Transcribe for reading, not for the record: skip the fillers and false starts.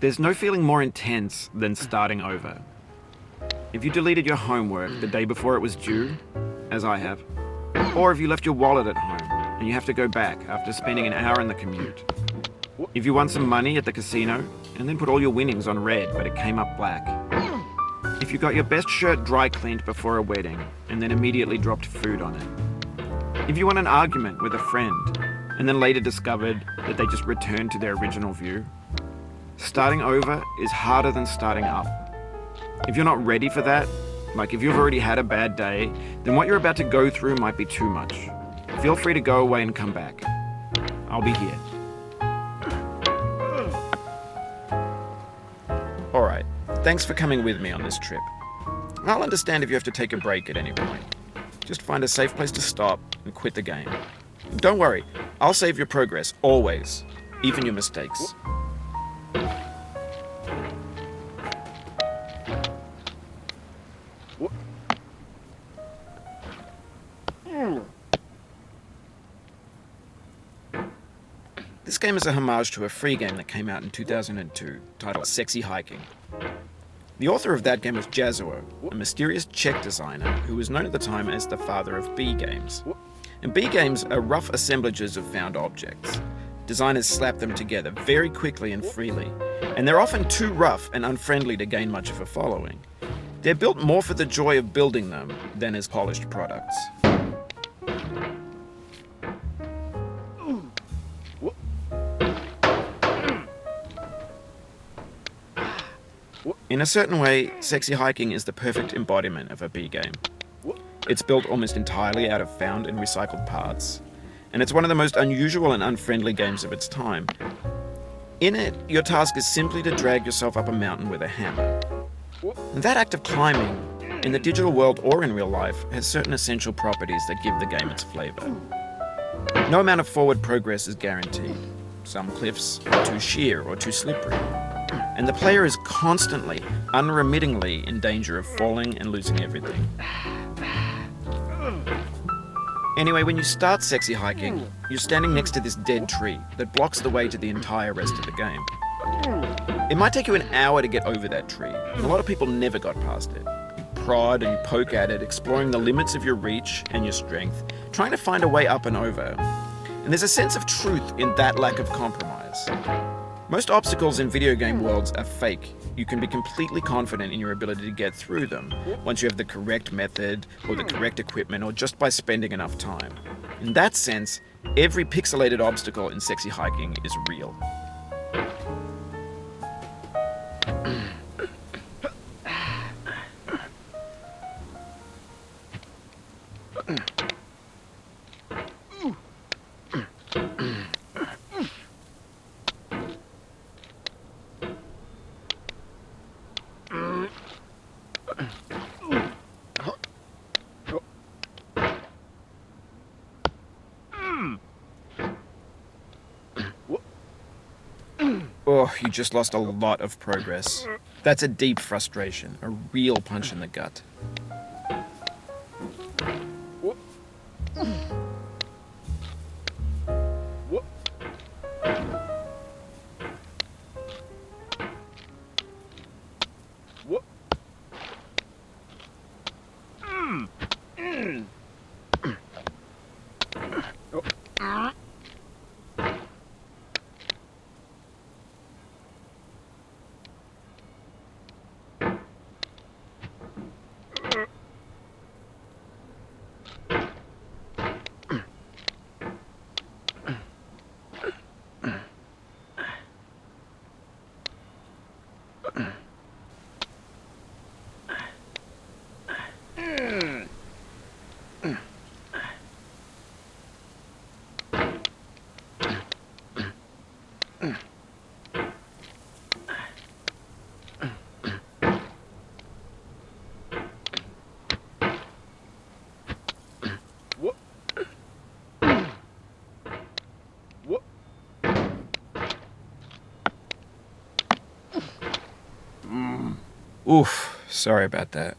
There's no feeling more intense than starting over. If you deleted your homework the day before it was due, as I have, or if you left your wallet at home and you have to go back after spending an hour in the commute. If you won some money at the casino and then put all your winnings on red but it came up black. If you got your best shirt dry cleaned before a wedding and then immediately dropped food on it. If you won an argument with a friend and then later discovered that they just returned to their original view. Starting over is harder than starting up. If you're not ready for that, like if you've already had a bad day, then what you're about to go through might be too much. Feel free to go away and come back. I'll be here. Alright, thanks for coming with me on this trip. I'll understand if you have to take a break at any point. Just find a safe place to stop and quit the game. Don't worry, I'll save your progress, always, even your mistakes. This game is a homage to a free game that came out in 2002, titled Sexy Hiking. The author of that game was Jazuo, a mysterious Czech designer who was known at the time as the father of B games. And B games are rough assemblages of found objects. Designers slap them together very quickly and freely, and they're often too rough and unfriendly to gain much of a following. They're built more for the joy of building them than as polished products. In a certain way, Sexy Hiking is the perfect embodiment of a B game. It's built almost entirely out of found and recycled parts, and it's one of the most unusual and unfriendly games of its time. In it, your task is simply to drag yourself up a mountain with a hammer. And that act of climbing, in the digital world or in real life, has certain essential properties that give the game its flavor. No amount of forward progress is guaranteed. Some cliffs are too sheer or too slippery. And the player is constantly, unremittingly in danger of falling and losing everything. Anyway, when you start Sexy Hiking, you're standing next to this dead tree that blocks the way to the entire rest of the game. It might take you an hour to get over that tree, and a lot of people never got past it. You prod and you poke at it, exploring the limits of your reach and your strength, trying to find a way up and over. And there's a sense of truth in that lack of compromise. Most obstacles in video game worlds are fake. You can be completely confident in your ability to get through them once you have the correct method or the correct equipment or just by spending enough time. In that sense, every pixelated obstacle in Sexy Hiking is real. Oh, you just lost a lot of progress. That's a deep frustration, a real punch in the gut. Oof, sorry about that.